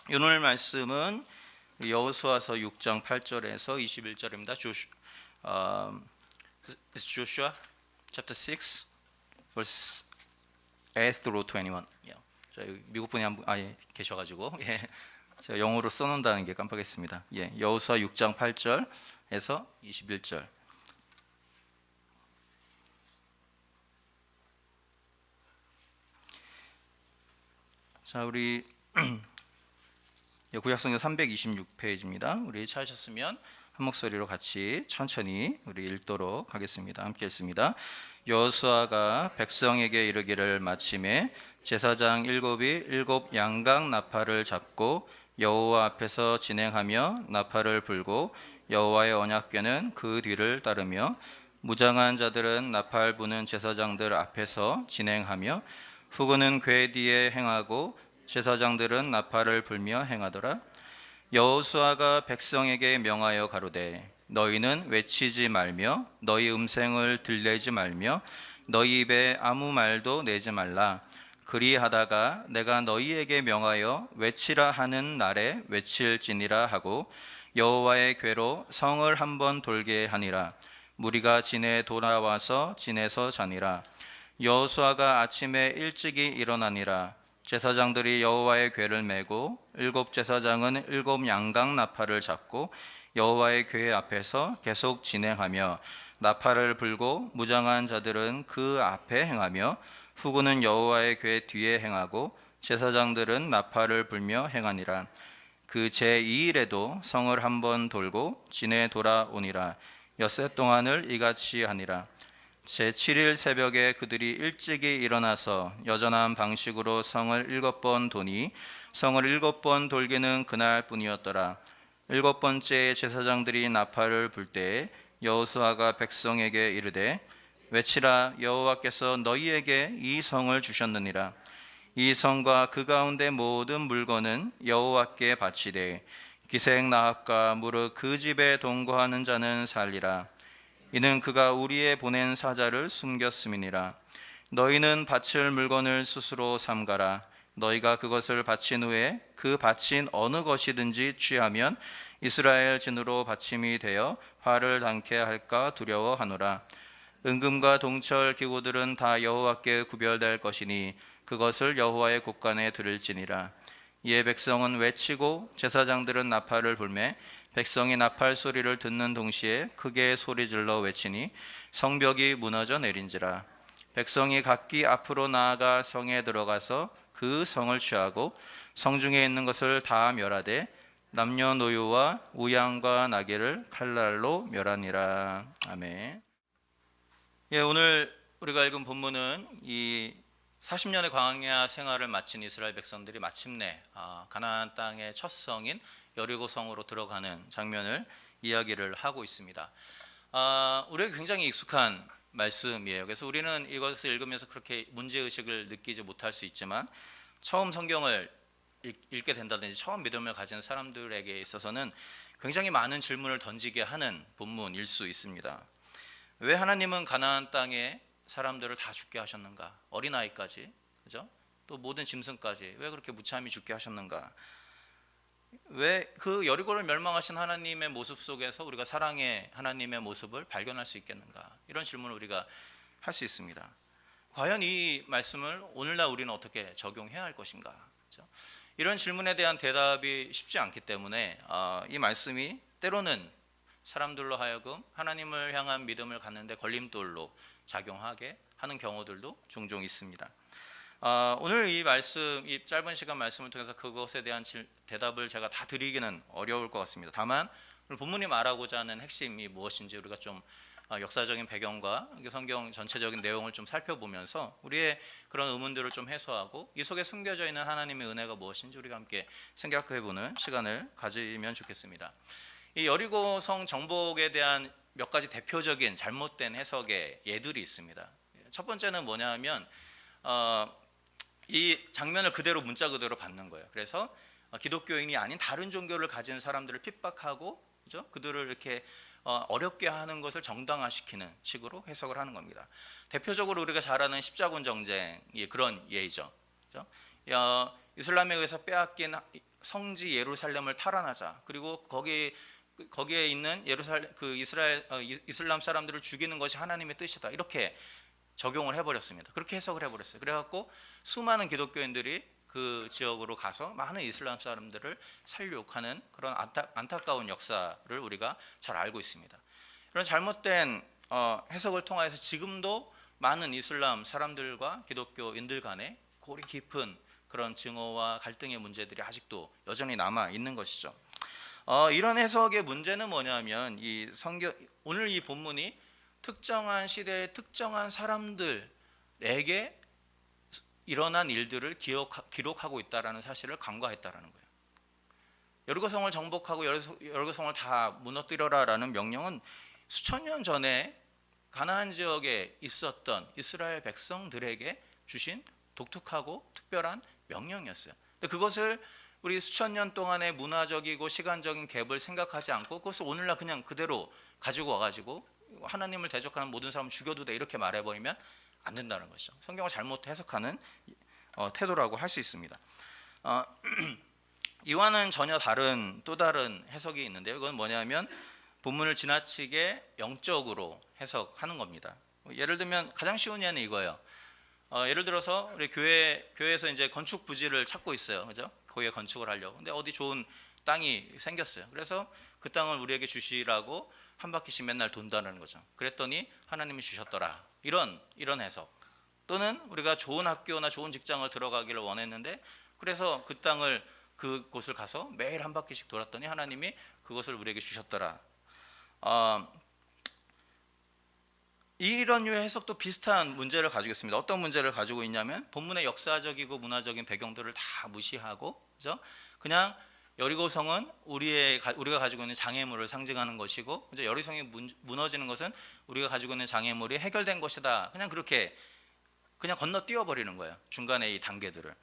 오늘 말씀은 여호수아서 6장 8절에서 21절입니다. It's Joshua chapter 6 verse 8 through 21. 저희 미국 분이 한 분 계셔가지고 제가 영어로 써놓는다는 게 깜빡했습니다. 여호수아 6장 8절에서 21절. 자, 우리 구약성경 326페이지입니다. 우리 찾으셨으면 한 목소리로 같이 천천히 우리 읽도록 하겠습니다. 함께 읽습니다. 여호수아가 백성에게 이르기를 마침에 제사장 일곱이 일곱 양각 나팔을 잡고 여호와 앞에서 진행하며 나팔을 불고 여호와의 언약궤는 그 뒤를 따르며 무장한 자들은 나팔 부는 제사장들 앞에서 진행하며 후군은 궤 뒤에 행하고 제사장들은 나팔을 불며 행하더라. 여호수아가 백성에게 명하여 가로되 너희는 외치지 말며 너희 음성을 들내지 말며 너희 입에 아무 말도 내지 말라. 그리하다가 내가 너희에게 명하여 외치라 하는 날에 외칠지니라 하고 여호와의 궤로 성을 한번 돌게 하니라. 무리가 진에 돌아와서 진에서 자니라. 여호수아가 아침에 일찍이 일어나니라. 제사장들이 여호와의 궤를 메고 일곱 제사장은 일곱 양각 나팔을 잡고 여호와의 궤 앞에서 계속 진행하며 나팔을 불고 무장한 자들은 그 앞에 행하며 후군은 여호와의 궤 뒤에 행하고 제사장들은 나팔을 불며 행하니라. 그 제2일에도 성을 한번 돌고 진에 돌아오니라. 엿새 동안을 이같이 하니라. 제7일 새벽에 그들이 일찍이 일어나서 여전한 방식으로 성을 7번 도니 성을 7번 돌기는 그날뿐이었더라. 7번째 제사장들이 나팔을 불 때에 여호수아가 백성에게 이르되 외치라. 여호와께서 너희에게 이 성을 주셨느니라. 이 성과 그 가운데 모든 물건은 여호와께 바치되 기생 나합과 무릇 그 집에 동거하는 자는 살리라. 이는 그가 우리의 보낸 사자를 숨겼음이니라. 너희는 바칠 물건을 스스로 삼가라. 너희가 그것을 바친 후에 그 바친 어느 것이든지 취하면 이스라엘 진으로 바침이 되어 화를 당케 할까 두려워하노라. 은금과 동철 기구들은 다 여호와께 구별될 것이니 그것을 여호와의 곳간에 드릴지니라. 이에 백성은 외치고 제사장들은 나팔을 불매 백성이 나팔 소리를 듣는 동시에 크게 소리질러 외치니 성벽이 무너져 내린지라. 백성이 각기 앞으로 나아가 성에 들어가서 그 성을 취하고 성중에 있는 것을 다 멸하되 남녀노유와 우양과 나귀를 칼날로 멸하니라. 아멘. 오늘 우리가 읽은 본문은 이 40년의 광야 생활을 마친 이스라엘 백성들이 마침내 가나안 땅의 첫 성인 여리고 성으로 들어가는 장면을 이야기를 하고 있습니다. 우리에게 굉장히 익숙한 말씀이에요. 그래서 우리는 이것을 읽으면서 그렇게 문제의식을 느끼지 못할 수 있지만 처음 성경을 읽게 된다든지 처음 믿음을 가진 사람들에게 있어서는 굉장히 많은 질문을 던지게 하는 본문일 수 있습니다. 왜 하나님은 가나안 땅에 사람들을 다 죽게 하셨는가? 어린아이까지, 그죠? 또 모든 짐승까지 왜 그렇게 무참히 죽게 하셨는가? 왜 그 여리고를 멸망하신 하나님의 모습 속에서 우리가 사랑의 하나님의 모습을 발견할 수 있겠는가? 이런 질문을 우리가 할 수 있습니다. 과연 이 말씀을 오늘날 우리는 어떻게 적용해야 할 것인가? 그렇죠? 이런 질문에 대한 대답이 쉽지 않기 때문에 이 말씀이 때로는 사람들로 하여금 하나님을 향한 믿음을 갖는데 걸림돌로 작용하게 하는 경우들도 종종 있습니다. 오늘 이 말씀, 이 짧은 시간 말씀을 통해서 그것에 대한 대답을 제가 다 드리기는 어려울 것 같습니다. 다만 오늘 본문이 말하고자 하는 핵심이 무엇인지 우리가 좀 역사적인 배경과 성경 전체적인 내용을 좀 살펴보면서 우리의 그런 의문들을 좀 해소하고 이 속에 숨겨져 있는 하나님의 은혜가 무엇인지 우리가 함께 생각해보는 시간을 가지면 좋겠습니다. 이 여리고 성 정복에 대한 몇 가지 대표적인 잘못된 해석의 예들이 있습니다. 첫 번째는 뭐냐면 이 장면을 그대로 문자 그대로 받는 거예요. 그래서 기독교인이 아닌 다른 종교를 가진 사람들을 핍박하고, 그죠? 그들을 이렇게 어렵게 하는 것을 정당화시키는 식으로 해석을 하는 겁니다. 대표적으로 우리가 잘 아는 십자군 정쟁이 그런 예이죠. 그죠? 이슬람에 의해서 빼앗긴 성지 예루살렘을 탈환하자. 그리고 거기에 있는 예루살렘 그 이슬람 사람들을 죽이는 것이 하나님의 뜻이다. 이렇게 적용을 해버렸습니다. 그렇게 해석을 해버렸어요. 그래갖고 수많은 기독교인들이 그 지역으로 가서 많은 이슬람 사람들을 살육하는 그런 안타까운 역사를 우리가 잘 알고 있습니다. 이런 잘못된 해석을 통해서 지금도 많은 이슬람 사람들과 기독교인들 간에 골이 깊은 그런 증오와 갈등의 문제들이 아직도 여전히 남아 있는 것이죠. 이런 해석의 문제는 뭐냐면 오늘 이 본문이 특정한 시대의 특정한 사람들에게 일어난 일들을 기록하고 있다라는 사실을 간과했다라는 거예요. 여리고성을 정복하고 여리고성을 다 무너뜨려라라는 명령은 수천 년 전에 가나안 지역에 있었던 이스라엘 백성들에게 주신 독특하고 특별한 명령이었어요. 근데 그것을 우리 수천 년 동안의 문화적이고 시간적인 갭을 생각하지 않고 그것을 오늘날 그냥 그대로 가지고 와가지고 하나님을 대적하는 모든 사람 죽여도 돼 이렇게 말해버리면 안 된다는 것이죠. 성경을 잘못 해석하는 태도라고 할 수 있습니다. 이와는 전혀 또 다른 해석이 있는데요. 이건 뭐냐면 본문을 지나치게 영적으로 해석하는 겁니다. 예를 들면 가장 쉬운 예는 이거예요. 예를 들어서 우리 교회에서 이제 건축 부지를 찾고 있어요, 그죠? 교회 건축을 하려고. 근데 어디 좋은 땅이 생겼어요. 그래서 그 땅을 우리에게 주시라고 한 바퀴씩 맨날 돈다는 거죠. 그랬더니 하나님이 주셨더라. 이런 해석. 또는 우리가 좋은 학교나 좋은 직장을 들어가기를 원했는데 그래서 그곳을 가서 매일 한 바퀴씩 돌았더니 하나님이 그것을 우리에게 주셨더라. 이런 류의 해석도 비슷한 문제를 가지고 있습니다. 어떤 문제를 가지고 있냐면 본문의 역사적이고 문화적인 배경들을 다 무시하고, 그죠? 그냥 여리고성은 우리가 가지고 있는 장애물을 상징하는 것이고, 그죠? 여리고성이 무너지는 것은 우리가 가지고 있는 장애물이 해결된 것이다. 그냥 그렇게 그냥 건너뛰어 버리는 거예요. 중간에 이 단계들을.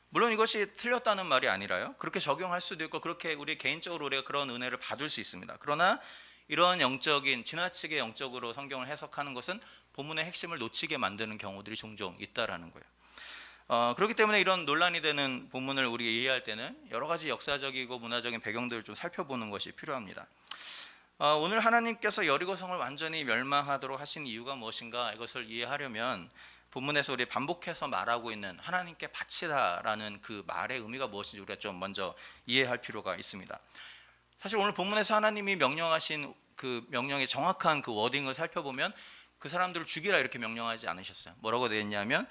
물론 이것이 틀렸다는 말이 아니라요. 그렇게 적용할 수도 있고 그렇게 우리 개인적으로 우리가 그런 은혜를 받을 수 있습니다. 그러나 이런 지나치게 영적으로 성경을 해석하는 것은 본문의 핵심을 놓치게 만드는 경우들이 종종 있다라는 거예요. 그렇기 때문에 이런 논란이 되는 본문을 우리가 이해할 때는 여러 가지 역사적이고 문화적인 배경들을 좀 살펴보는 것이 필요합니다. 오늘 하나님께서 여리고성을 완전히 멸망하도록 하신 이유가 무엇인가 이것을 이해하려면 본문에서 우리 반복해서 말하고 있는 하나님께 바치다라는 그 말의 의미가 무엇인지 우리가 좀 먼저 이해할 필요가 있습니다. 사실 오늘 본문에서 하나님이 명령하신 그 명령의 정확한 그 워딩을 살펴보면 그 사람들을 죽이라 이렇게 명령하지 않으셨어요. 뭐라고 되어 있냐면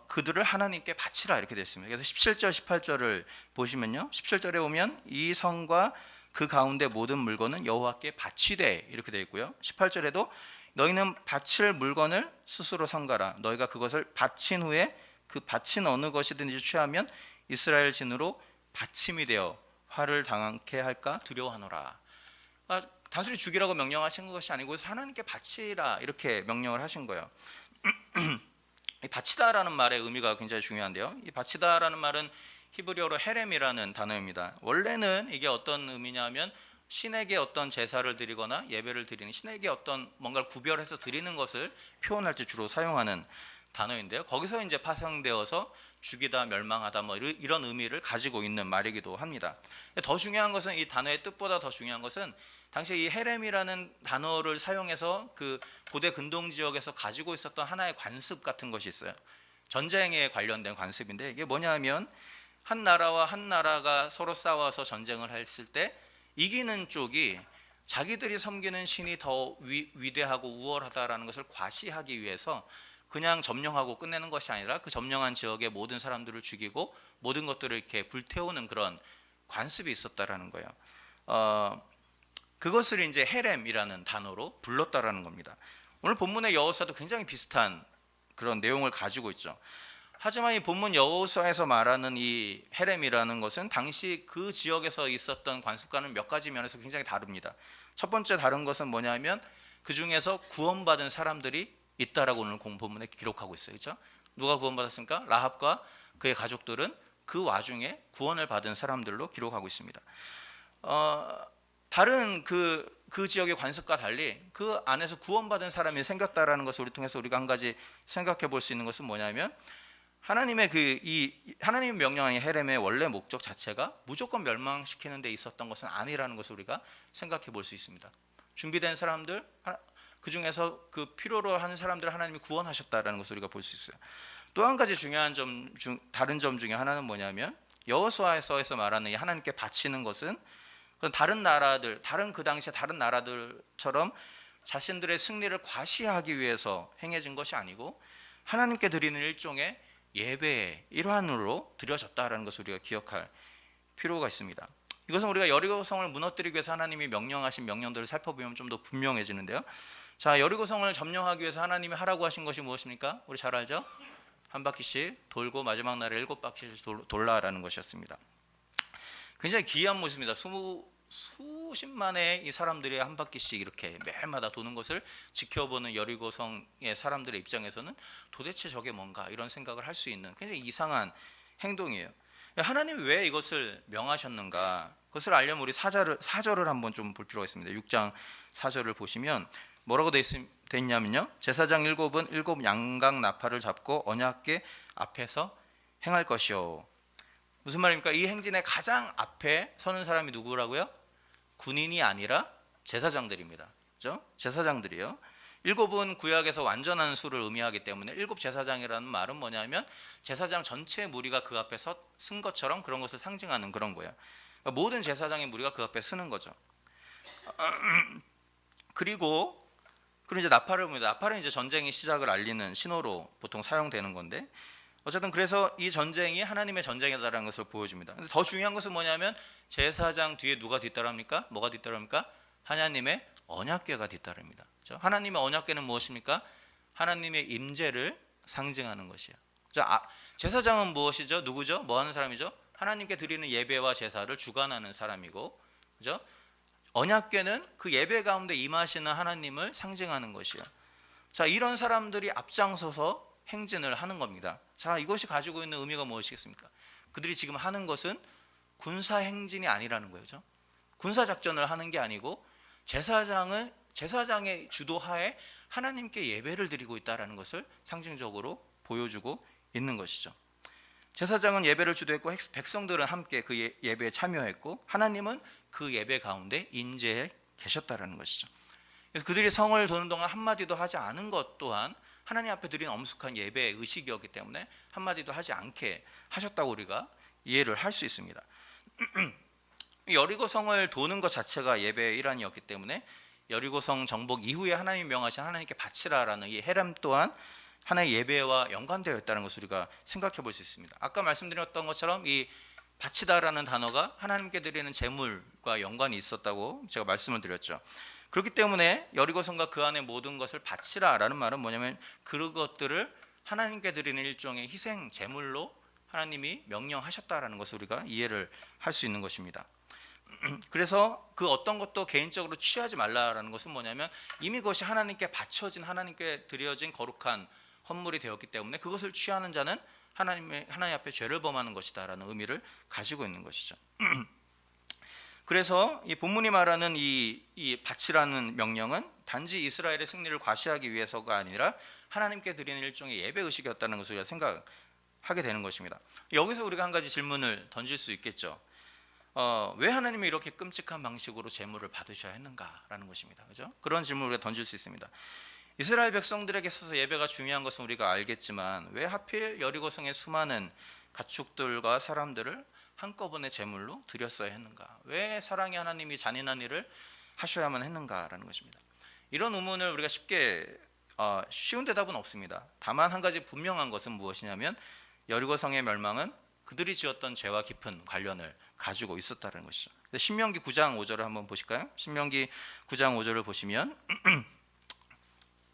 그들을 하나님께 바치라 이렇게 되어 있습니다. 그래서 17절 18절을 보시면요, 17절에 보면 이 성과 그 가운데 모든 물건은 여호와께 바치되 이렇게 되어 있고요, 18절에도 너희는 바칠 물건을 스스로 삼가라. 너희가 그것을 바친 후에 그 바친 어느 것이든지 취하면 이스라엘 진으로 바침이 되어 화를 당하게 할까 두려워하노라. 단순히 죽이라고 명령하신 것이 아니고 하나님께 바치라 이렇게 명령을 하신 거예요. 이 바치다라는 말의 의미가 굉장히 중요한데요. 이 바치다라는 말은 히브리어로 헤렘이라는 단어입니다. 원래는 이게 어떤 의미냐면 신에게 어떤 제사를 드리거나 예배를 드리는, 신에게 어떤 뭔가를 구별해서 드리는 것을 표현할 때 주로 사용하는 단어인데요. 거기서 이제 파생되어서 죽이다, 멸망하다 뭐 이런 의미를 가지고 있는 말이기도 합니다. 더 중요한 것은 이 단어의 뜻보다 더 중요한 것은 당시에 이 헤렘이라는 단어를 사용해서 그 고대 근동 지역에서 가지고 있었던 하나의 관습 같은 것이 있어요. 전쟁에 관련된 관습인데 이게 뭐냐면 한 나라와 한 나라가 서로 싸워서 전쟁을 했을 때 이기는 쪽이 자기들이 섬기는 신이 더 위대하고 우월하다라는 것을 과시하기 위해서 그냥 점령하고 끝내는 것이 아니라 그 점령한 지역의 모든 사람들을 죽이고 모든 것들을 이렇게 불태우는 그런 관습이 있었다라는 거예요. 그것을 이제 헤렘이라는 단어로 불렀다라는 겁니다. 오늘 본문의 여호수아도 굉장히 비슷한 그런 내용을 가지고 있죠. 하지만 이 본문 여호수아에서 말하는 이 헤렘이라는 것은 당시 그 지역에서 있었던 관습과는 몇 가지 면에서 굉장히 다릅니다. 첫 번째 다른 것은 뭐냐면 그 중에서 구원받은 사람들이 있다라고 오늘 본문에 기록하고 있어요. 그렇죠? 누가 구원받았습니까? 라합과 그의 가족들은 그 와중에 구원을 받은 사람들로 기록하고 있습니다. 다른 그 지역의 관습과 달리 그 안에서 구원받은 사람이 생겼다라는 것을 우리 통해서 우리가 한 가지 생각해 볼 수 있는 것은 뭐냐면 하나님의 하나님의 명령이 헤렘의 원래 목적 자체가 무조건 멸망시키는 데 있었던 것은 아니라는 것을 우리가 생각해 볼 수 있습니다. 준비된 사람들, 그 중에서 그 필요로 하는 사람들을 하나님이 구원하셨다라는 것을 우리가 볼 수 있어요. 또 한 가지 중요한 다른 점 중에 하나는 뭐냐면, 여호수아서에서 말하는 이 하나님께 바치는 것은 다른 나라들, 그 당시에 다른 나라들처럼 자신들의 승리를 과시하기 위해서 행해진 것이 아니고 하나님께 드리는 일종의 예배의 일환으로 드려졌다라는 것을 우리가 기억할 필요가 있습니다. 이것은 우리가 여리고성을 무너뜨리기 위해서 하나님이 명령하신 명령들을 살펴보면 좀 더 분명해지는데요. 자, 여리고성을 점령하기 위해서 하나님이 하라고 하신 것이 무엇입니까? 우리 잘 알죠? 한 바퀴씩 돌고 마지막 날에 7바퀴씩 돌라라는 것이었습니다. 굉장히 기이한 모습입니다. 수십만의 이 사람들이 한 바퀴씩 이렇게 매일마다 도는 것을 지켜보는 여리고성의 사람들의 입장에서는 도대체 저게 뭔가 이런 생각을 할 수 있는 굉장히 이상한 행동이에요. 하나님이 왜 이것을 명하셨는가? 그것을 알려면 우리 사절을 한번 좀 볼 필요가 있습니다. 6장 4절을 보시면 뭐라고 되어 있냐면요, 제사장 7은 7 양각 나팔을 잡고 언약궤 앞에서 행할 것이요. 무슨 말입니까? 이 행진의 가장 앞에 서는 사람이 누구라고요? 군인이 아니라 제사장들입니다. 그렇죠? 제사장들이요. 7은 구약에서 완전한 수를 의미하기 때문에 7 제사장이라는 말은 뭐냐면 제사장 전체의 무리가 그 앞에 쓴 것처럼 그런 것을 상징하는 그런 거예요. 그러니까 모든 제사장의 무리가 그 앞에 서는 거죠. 그리고 이제 나팔을 봅니다. 나팔은 이제 전쟁의 시작을 알리는 신호로 보통 사용되는 건데, 어쨌든 그래서 이 전쟁이 하나님의 전쟁이다라는 것을 보여줍니다. 근데 더 중요한 것은 뭐냐면 제사장 뒤에 누가 뒤따릅니까? 뭐가 뒤따릅니까? 하나님의 언약궤가 뒤따릅니다. 그렇죠? 하나님의 언약궤는 무엇입니까? 하나님의 임재를 상징하는 것이에요. 제사장은 무엇이죠? 누구죠? 뭐 하는 사람이죠? 하나님께 드리는 예배와 제사를 주관하는 사람이고, 그렇죠? 언약궤는 그 예배 가운데 임하시는 하나님을 상징하는 것이에요. 자, 이런 사람들이 앞장서서 행진을 하는 겁니다. 자, 이것이 가지고 있는 의미가 무엇이겠습니까? 그들이 지금 하는 것은 군사 행진이 아니라는 거죠. 군사 작전을 하는 게 아니고 제사장의 주도하에 하나님께 예배를 드리고 있다라는 것을 상징적으로 보여주고 있는 것이죠. 제사장은 예배를 주도했고 백성들은 함께 그 예배에 참여했고 하나님은 그 예배 가운데 임재해 계셨다라는 것이죠. 그래서 그들이 성을 도는 동안 한마디도 하지 않은 것 또한 하나님 앞에 드린 엄숙한 예배의 의식이었기 때문에 한마디도 하지 않게 하셨다고 우리가 이해를 할 수 있습니다. 여리고성을 도는 것 자체가 예배의 일환이었기 때문에 여리고성 정복 이후에 하나님이 명하신 하나님께 바치라라는 이 헤렘 또한 하나의 예배와 연관되어 있다는 것을 우리가 생각해 볼 수 있습니다. 아까 말씀드렸던 것처럼 이 바치다라는 단어가 하나님께 드리는 제물과 연관이 있었다고 제가 말씀을 드렸죠. 그렇기 때문에 여리고성과 그 안에 모든 것을 바치라라는 말은 뭐냐면 그것들을 하나님께 드리는 일종의 희생 제물로 하나님이 명령하셨다라는 것을 우리가 이해를 할 수 있는 것입니다. 그래서 그 어떤 것도 개인적으로 취하지 말라라는 것은 뭐냐면 이미 그것이 하나님께 바쳐진, 하나님께 드려진 거룩한 헌물이 되었기 때문에 그것을 취하는 자는 하나님 앞에 죄를 범하는 것이다라는 의미를 가지고 있는 것이죠. 그래서 이 본문이 말하는 이 바치라는 명령은 단지 이스라엘의 승리를 과시하기 위해서가 아니라 하나님께 드리는 일종의 예배 의식이었다는 것을 우리가 생각하게 되는 것입니다. 여기서 우리가 한 가지 질문을 던질 수 있겠죠. 왜 하나님이 이렇게 끔찍한 방식으로 제물을 받으셔야 했는가라는 것입니다. 그죠? 그런 질문을 우리가 던질 수 있습니다. 이스라엘 백성들에게 있어서 예배가 중요한 것은 우리가 알겠지만 왜 하필 여리고성의 수많은 가축들과 사람들을 한꺼번에 제물로 드렸어야 했는가? 왜 사랑의 하나님이 잔인한 일을 하셔야만 했는가라는 것입니다. 이런 의문을 우리가 쉬운 대답은 없습니다. 다만 한 가지 분명한 것은 무엇이냐면 여리고성의 멸망은 그들이 지었던 죄와 깊은 관련을 가지고 있었다는 것이죠. 신명기 9장 5절을 한번 보실까요? 신명기 9장 5절을 보시면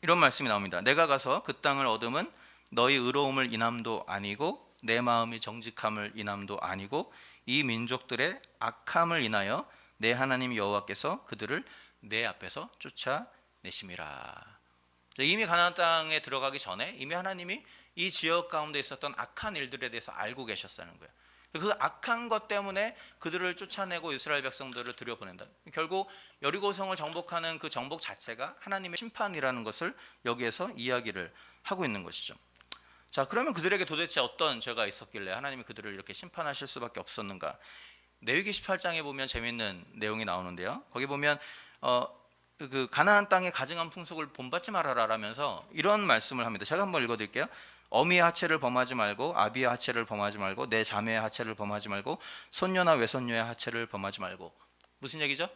이런 말씀이 나옵니다. 내가 가서 그 땅을 얻음은 너희 의로움을 인함도 아니고 내 마음이 정직함을 인함도 아니고 이 민족들의 악함을 인하여 내 하나님 여호와께서 그들을 내 앞에서 쫓아내심이라. 이미 가나안 땅에 들어가기 전에 이미 하나님이 이 지역 가운데 있었던 악한 일들에 대해서 알고 계셨다는 거예요. 그 악한 것 때문에 그들을 쫓아내고 이스라엘 백성들을 들여보낸다. 결국 여리고성을 정복하는 그 정복 자체가 하나님의 심판이라는 것을 여기에서 이야기를 하고 있는 것이죠. 자, 그러면 그들에게 도대체 어떤 죄가 있었길래 하나님이 그들을 이렇게 심판하실 수밖에 없었는가? 레위기 18장에 보면 재미있는 내용이 나오는데요. 거기 보면 그 가나안 땅의 가증한 풍속을 본받지 말아라라면서 이런 말씀을 합니다. 제가 한번 읽어드릴게요. 어미의 하체를 범하지 말고 아비의 하체를 범하지 말고 내 자매의 하체를 범하지 말고 손녀나 외손녀의 하체를 범하지 말고. 무슨 얘기죠?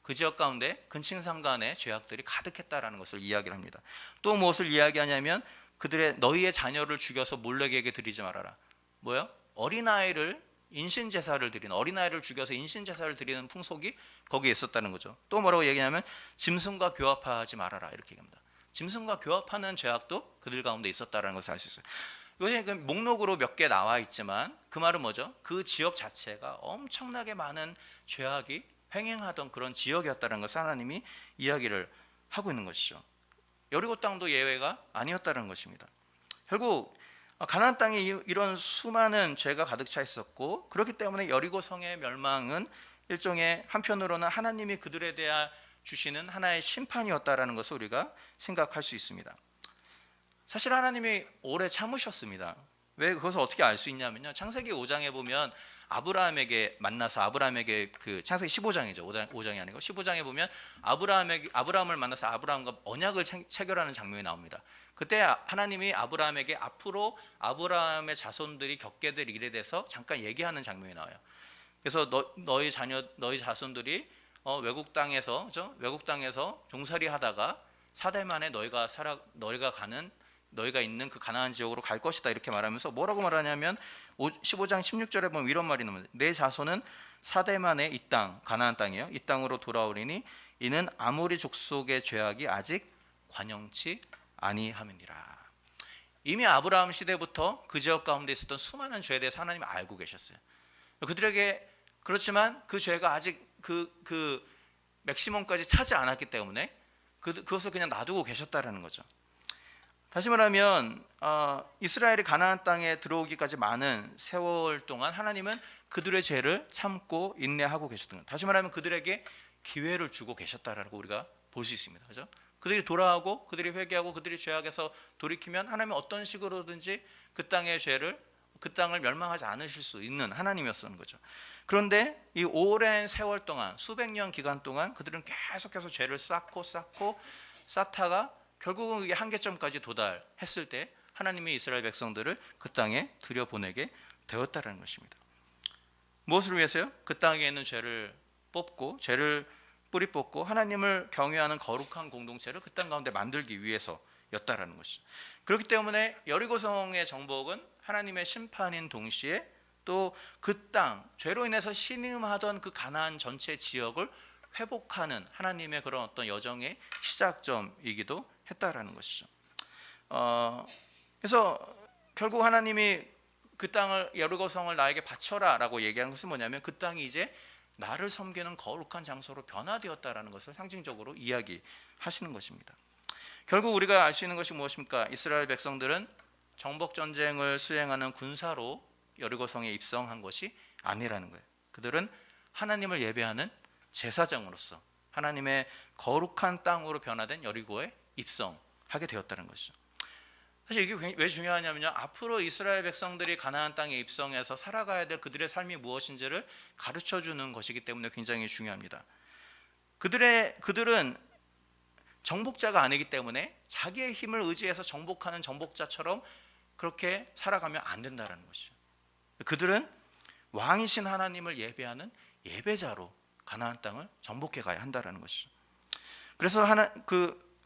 그 지역 가운데 근친상간의 죄악들이 가득했다라는 것을 이야기를 합니다. 또 무엇을 이야기하냐면 그들의 너희의 자녀를 죽여서 몰렉에게 드리지 말아라. 뭐요? 어린아이를 인신제사를 드리는, 어린아이를 죽여서 인신제사를 드리는 풍속이 거기에 있었다는 거죠. 또 뭐라고 얘기하냐면 짐승과 교합하지 말아라 이렇게 얘기합니다. 짐승과 교합하는 죄악도 그들 가운데 있었다는 것을 알 수 있어요. 요새 그 목록으로 몇 개 나와 있지만 그 말은 뭐죠? 그 지역 자체가 엄청나게 많은 죄악이 횡행하던 그런 지역이었다는 것을 하나님이 이야기를 하고 있는 것이죠. 여리고 땅도 예외가 아니었다는 것입니다. 결국 가나안 땅에 이런 수많은 죄가 가득 차 있었고, 그렇기 때문에 여리고 성의 멸망은 일종의 한편으로는 하나님이 그들에 대해 주시는 하나의 심판이었다라는 것을 우리가 생각할 수 있습니다. 사실 하나님이 오래 참으셨습니다. 왜 그것을 어떻게 알 수 있냐면요, 창세기 5장에 보면 아브라함에게 만나서 아브라함에게 그 창세기 15장이죠. 5장이 아니고 15장에 보면 아브라함을 만나서 아브라함과 언약을 체결하는 장면이 나옵니다. 그때 하나님이 아브라함에게 앞으로 아브라함의 자손들이 겪게 될 일에 대해서 잠깐 얘기하는 장면이 나와요. 그래서 너희 자손들이 외국 땅에서 종살이 하다가 4대 만에 너희가 있는 그 가나안 지역으로 갈 것이다 이렇게 말하면서 뭐라고 말하냐면 15장 16절에 보면 이런 말이 나옵니다. 내 자손은 4대 만에 이 땅, 가나안 땅이에요. 이 땅으로 돌아오리니 이는 아모리 족속의 죄악이 아직 관영치 아니함이니라. 이미 아브라함 시대부터 그 지역 가운데 있었던 수많은 죄에 대해서 하나님이 알고 계셨어요. 그들에게 그렇지만 그 죄가 아직 그 맥시멈까지 차지 않았기 때문에 그것을 그냥 놔두고 계셨다라는 거죠. 다시 말하면 이스라엘이 가나안 땅에 들어오기까지 많은 세월 동안 하나님은 그들의 죄를 참고 인내하고 계셨던 것. 다시 말하면 그들에게 기회를 주고 계셨다라고 우리가 볼 수 있습니다. 그렇죠? 그들이 돌아오고 그들이 회개하고 그들이 죄악에서 돌이키면 하나님은 어떤 식으로든지 그 땅을 멸망하지 않으실 수 있는 하나님이었던 거죠. 그런데 이 오랜 세월 동안, 수백 년 기간 동안 그들은 계속해서 죄를 쌓다가 결국은 그게 한계점까지 도달했을 때 하나님이 이스라엘 백성들을 그 땅에 들여보내게 되었다는 것입니다. 무엇을 위해서요? 그 땅에 있는 죄를 뿌리 뽑고 하나님을 경외하는 거룩한 공동체를 그 땅 가운데 만들기 위해서였다라는 것이죠. 그렇기 때문에 여리고성의 정복은 하나님의 심판인 동시에 또 그 땅, 죄로 인해서 신음하던 그 가나안 전체 지역을 회복하는 하나님의 그런 어떤 여정의 시작점이기도 했다라는 것이죠. 그래서 결국 하나님이 그 땅을, 여리고성을 나에게 바쳐라라고 얘기한 것은 뭐냐면 그 땅이 이제 나를 섬기는 거룩한 장소로 변화되었다라는 것을 상징적으로 이야기하시는 것입니다. 결국 우리가 알 수 있는 것이 무엇입니까? 이스라엘 백성들은 정복 전쟁을 수행하는 군사로 여리고성에 입성한 것이 아니라는 거예요. 그들은 하나님을 예배하는 제사장으로서 하나님의 거룩한 땅으로 변화된 여리고에 입성하게 되었다는 것이죠. 사실 이게 왜 중요하냐면요, 앞으로 이스라엘 백성들이 가나안 땅에 입성해서 살아가야 될 그들의 삶이 무엇인지를 가르쳐주는 것이기 때문에 굉장히 중요합니다. 그들은 정복자가 아니기 때문에 자기의 힘을 의지해서 정복하는 정복자처럼 그렇게 살아가면 안 된다는 것이죠. 그들은 왕이신 하나님을 예배하는 예배자로 가나안 땅을 정복해 가야 한다는 것이죠. 그래서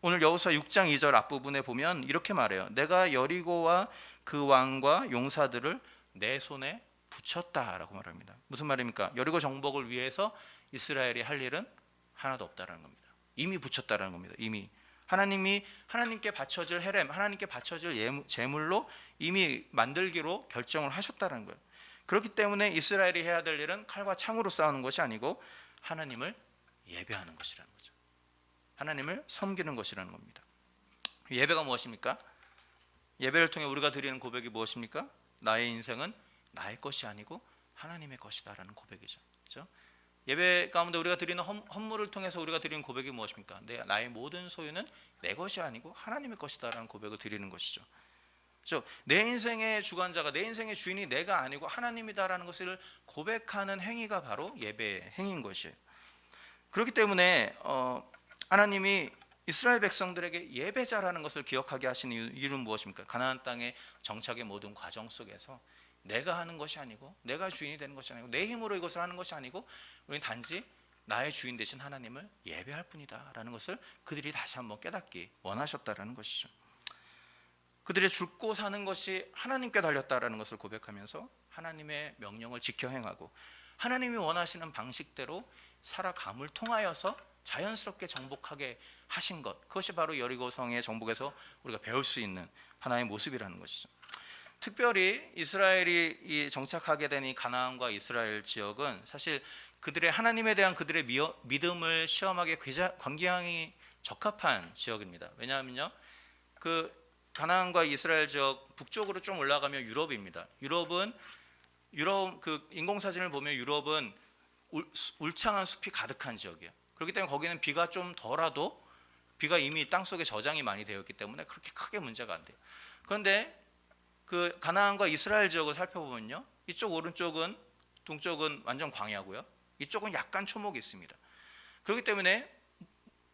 오늘 여호수아 6장 2절 앞부분에 보면 이렇게 말해요. 내가 여리고와 그 왕과 용사들을 내 손에 붙였다라고 말합니다. 무슨 말입니까? 여리고 정복을 위해서 이스라엘이 할 일은 하나도 없다라는 겁니다. 이미 붙였다라는 겁니다. 이미 하나님께 바쳐질 헤렘, 하나님께 바쳐질 제물로 이미 만들기로 결정을 하셨다는 거예요. 그렇기 때문에 이스라엘이 해야 될 일은 칼과 창으로 싸우는 것이 아니고 하나님을 예배하는 것이라는 거죠. 하나님을 섬기는 것이라는 겁니다. 예배가 무엇입니까? 예배를 통해 우리가 드리는 고백이 무엇입니까? 나의 인생은 나의 것이 아니고 하나님의 것이다라는 고백이죠. 그렇죠? 예배 가운데 우리가 드리는 헌물을 통해서 우리가 드리는 고백이 무엇입니까? 나의 모든 소유는 내 것이 아니고 하나님의 것이다라는 고백을 드리는 것이죠. 내 인생의 주관자가, 내 인생의 주인이 내가 아니고 하나님이다라는 것을 고백하는 행위가 바로 예배의 행위인 것이에요. 그렇기 때문에 하나님이 이스라엘 백성들에게 예배자라는 것을 기억하게 하시는 이유는 무엇입니까? 가나안 땅의 정착의 모든 과정 속에서 내가 하는 것이 아니고, 내가 주인이 되는 것이 아니고, 내 힘으로 이것을 하는 것이 아니고, 우리는 단지 나의 주인 되신 하나님을 예배할 뿐이다 라는 것을 그들이 다시 한번 깨닫기 원하셨다라는 것이죠. 그들의 죽고 사는 것이 하나님께 달렸다라는 것을 고백하면서 하나님의 명령을 지켜 행하고 하나님이 원하시는 방식대로 살아감을 통하여서 자연스럽게 정복하게 하신 것, 그것이 바로 여리고성의 정복에서 우리가 배울 수 있는 하나의 모습이라는 것이죠. 특별히 이스라엘이 정착하게 된 이 가나안과 이스라엘 지역은 사실 그들의 하나님에 대한 그들의 믿음을 시험하기에 굉장히 적합한 지역입니다. 왜냐하면요, 그 가나안과 이스라엘 지역 북쪽으로 좀 올라가면 유럽입니다. 유럽 그 인공사진을 보면 유럽은 울창한 숲이 가득한 지역이에요. 그렇기 때문에 거기는 비가 좀 덜하도 비가 이미 땅속에 저장이 많이 되어 있기 때문에 그렇게 크게 문제가 안 돼요. 그런데 그 가나안과 이스라엘 지역을 살펴보면요, 이쪽 오른쪽은, 동쪽은 완전 광야고요, 이쪽은 약간 초목이 있습니다. 그렇기 때문에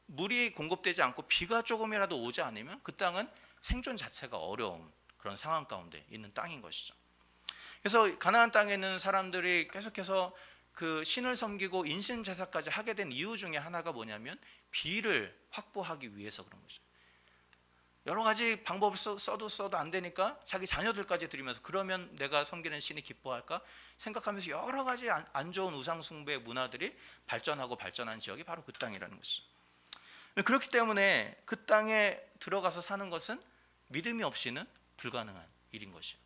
물이 공급되지 않고 비가 조금이라도 오지 않으면 그 땅은 생존 자체가 어려운 그런 상황 가운데 있는 땅인 것이죠. 그래서 가나안 땅에 있는 사람들이 계속해서 그 신을 섬기고 인신 제사까지 하게 된 이유 중에 하나가 뭐냐면 비를 확보하기 위해서 그런 거죠. 여러 가지 방법을 써도 안 되니까 자기 자녀들까지 드리면서, 그러면 내가 섬기는 신이 기뻐할까 생각하면서 여러 가지 안 좋은 우상 숭배의 문화들이 발전한 지역이 바로 그 땅이라는 것이죠. 그렇기 때문에 그 땅에 들어가서 사는 것은 믿음이 없이는 불가능한 일인 것이에요.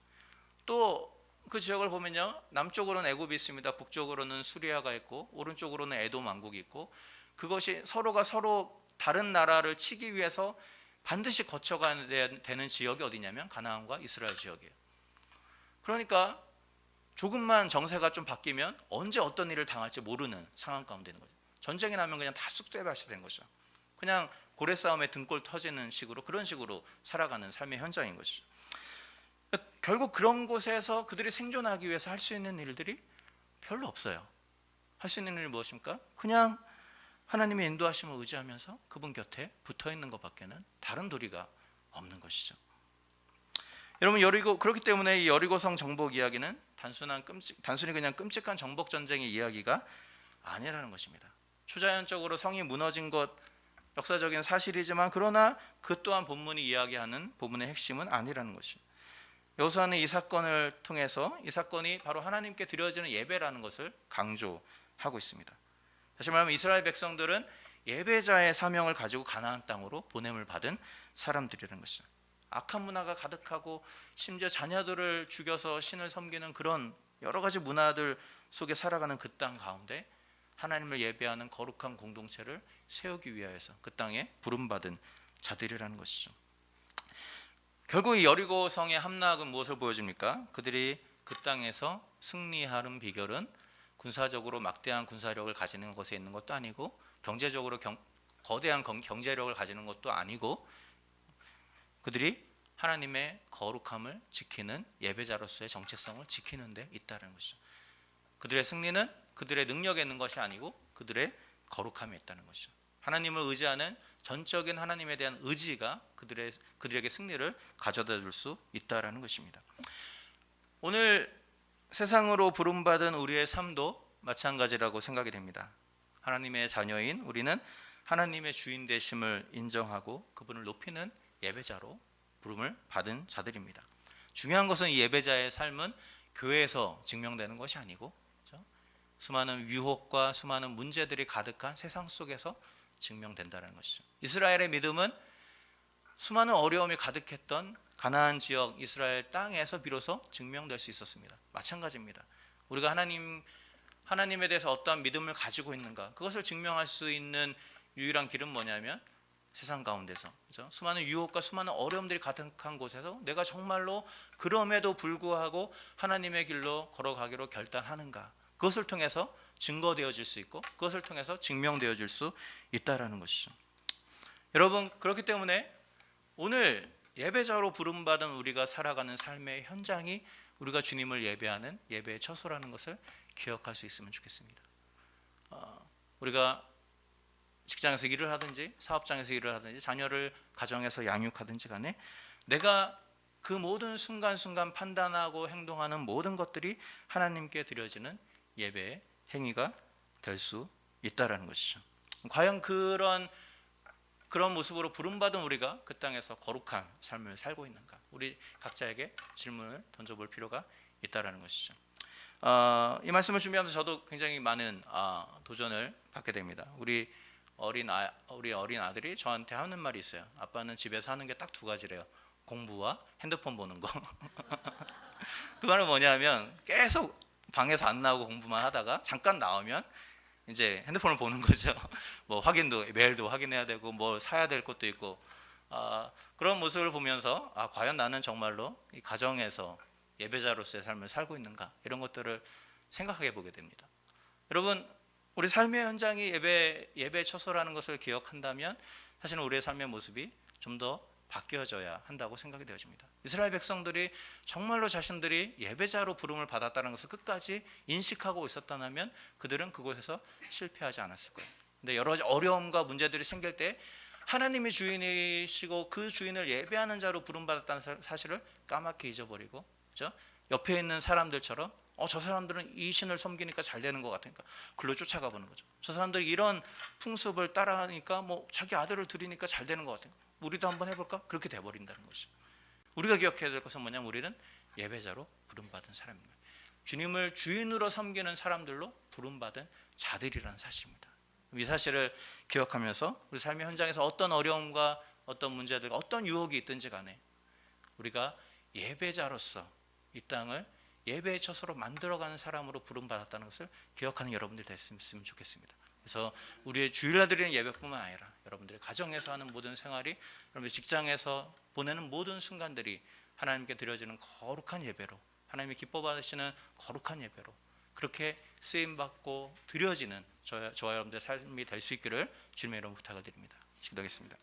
또 그 지역을 보면요, 남쪽으로는 애굽이 있습니다. 북쪽으로는 수리아가 있고 오른쪽으로는 에돔 왕국이 있고, 그것이 서로가 서로 다른 나라를 치기 위해서 반드시 거쳐가야 되는 지역이 어디냐면 가나안과 이스라엘 지역이에요. 그러니까 조금만 정세가 좀 바뀌면 언제 어떤 일을 당할지 모르는 상황 가운데 있는 거죠. 전쟁이 나면 그냥 다 쑥대밭이 된 거죠. 그냥 고래 싸움에 등골 터지는 식으로, 그런 식으로 살아가는 삶의 현장인 것이죠. 결국 그런 곳에서 그들이 생존하기 위해서 할 수 있는 일들이 별로 없어요. 할 수 있는 일이 무엇입니까? 그냥 하나님의 인도하심을 의지하면서 그분 곁에 붙어 있는 것밖에는 다른 도리가 없는 것이죠. 여러분, 그렇기 때문에 이 여리고성 정복 이야기는 단순히 그냥 끔찍한 정복 전쟁의 이야기가 아니라는 것입니다. 초자연적으로 성이 무너진 것, 역사적인 사실이지만 그러나 그 또한 본문이 이야기하는 본문의 핵심은 아니라는 것이죠. 여호수아는 이 사건을 통해서 이 사건이 바로 하나님께 드려지는 예배라는 것을 강조하고 있습니다. 다시 말하면 이스라엘 백성들은 예배자의 사명을 가지고 가나안 땅으로 보냄을 받은 사람들이라는 것이죠. 악한 문화가 가득하고 심지어 자녀들을 죽여서 신을 섬기는 그런 여러 가지 문화들 속에 살아가는 그 땅 가운데 하나님을 예배하는 거룩한 공동체를 세우기 위하여서 그 땅에 부름받은 자들이라는 것이죠. 결국 이 여리고성의 함락은 무엇을 보여줍니까? 그들이 그 땅에서 승리하는 비결은 군사적으로 막대한 군사력을 가지는 것에 있는 것도 아니고, 경제적으로 거대한 경제력을 가지는 것도 아니고, 그들이 하나님의 거룩함을 지키는 예배자로서의 정체성을 지키는 데 있다는 것이죠. 그들의 승리는 그들의 능력에 있는 것이 아니고 그들의 거룩함에 있다는 것이죠. 하나님을 의지하는 전적인 하나님에 대한 의지가 그들에게 승리를 가져다 줄 수 있다는 것입니다. 오늘 세상으로 부름받은 우리의 삶도 마찬가지라고 생각이 됩니다. 하나님의 자녀인 우리는 하나님의 주인 되심을 인정하고 그분을 높이는 예배자로 부름을 받은 자들입니다. 중요한 것은 이 예배자의 삶은 교회에서 증명되는 것이 아니고, 그렇죠? 수많은 유혹과 수많은 문제들이 가득한 세상 속에서 증명된다는 것이죠. 이스라엘의 믿음은 수많은 어려움이 가득했던 가나안 지역 이스라엘 땅에서 비로소 증명될 수 있었습니다. 마찬가지입니다. 우리가 하나님에 대해서 어떠한 믿음을 가지고 있는가, 그것을 증명할 수 있는 유일한 길은 뭐냐면 세상 가운데서, 그렇죠? 수많은 유혹과 수많은 어려움들이 가득한 곳에서 내가 정말로 그럼에도 불구하고 하나님의 길로 걸어가기로 결단하는가, 그것을 통해서 증거되어질 수 있고 그것을 통해서 증명되어질 수 있다라는 것이죠. 여러분, 그렇기 때문에 오늘 예배자로 부름받은 우리가 살아가는 삶의 현장이 우리가 주님을 예배하는 예배의 처소라는 것을 기억할 수 있으면 좋겠습니다. 우리가 직장에서 일을 하든지 사업장에서 일을 하든지 자녀를 가정에서 양육하든지 간에 내가 그 모든 순간순간 판단하고 행동하는 모든 것들이 하나님께 드려지는 예배의 행위가 될 수 있다라는 것이죠. 과연 그런 모습으로 부름받은 우리가 그 땅에서 거룩한 삶을 살고 있는가? 우리 각자에게 질문을 던져볼 필요가 있다라는 것이죠. 이 말씀을 준비하면서 저도 굉장히 많은 도전을 받게 됩니다. 우리 어린 아들이 저한테 하는 말이 있어요. 아빠는 집에서 하는 게 딱 두 가지래요. 공부와 핸드폰 보는 거. 그 말은 뭐냐면 계속 방에서 안 나오고 공부만 하다가 잠깐 나오면 이제 핸드폰을 보는 거죠. 뭐 메일도 확인해야 되고 뭐 사야 될 것도 있고 그런 모습을 보면서 과연 나는 정말로 이 가정에서 예배자로서의 삶을 살고 있는가, 이런 것들을 생각하게 보게 됩니다. 여러분, 우리 삶의 현장이 예배의 처소라는 것을 기억한다면 사실은 우리의 삶의 모습이 좀 더 바뀌어져야 한다고 생각이 되어집니다. 이스라엘 백성들이 정말로 자신들이 예배자로 부름을 받았다는 것을 끝까지 인식하고 있었다면 그들은 그곳에서 실패하지 않았을 거예요. 근데 여러 가지 어려움과 문제들이 생길 때 하나님이 주인이시고 그 주인을 예배하는 자로 부름받았다는 사실을 까맣게 잊어버리고, 그렇죠? 옆에 있는 사람들처럼 저 사람들은 이 신을 섬기니까 잘 되는 것 같으니까 글로 쫓아가 보는 거죠. 저 사람들이 이런 풍습을 따라하니까 뭐 자기 아들을 들이니까 잘 되는 것 같으니까 우리도 한번 해볼까? 그렇게 돼버린다는 것이죠. 우리가 기억해야 될 것은 뭐냐면 우리는 예배자로 부름받은 사람입니다. 주님을 주인으로 섬기는 사람들로 부름받은 자들이라는 사실입니다. 이 사실을 기억하면서 우리 삶의 현장에서 어떤 어려움과 어떤 문제들, 어떤 유혹이 있든지 간에 우리가 예배자로서 이 땅을 예배의 처소로 만들어가는 사람으로 부름받았다는 것을 기억하는 여러분들이 됐으면 좋겠습니다. 그래서 우리의 주일날 드리는 예배뿐만 아니라 여러분들의 가정에서 하는 모든 생활이, 여러분의 직장에서 보내는 모든 순간들이 하나님께 드려지는 거룩한 예배로, 하나님이 기뻐 받으시는 거룩한 예배로 그렇게 쓰임받고 드려지는 저와 여러분들의 삶이 될 수 있기를 주님의 이름으로 부탁을 드립니다. 기도하겠습니다.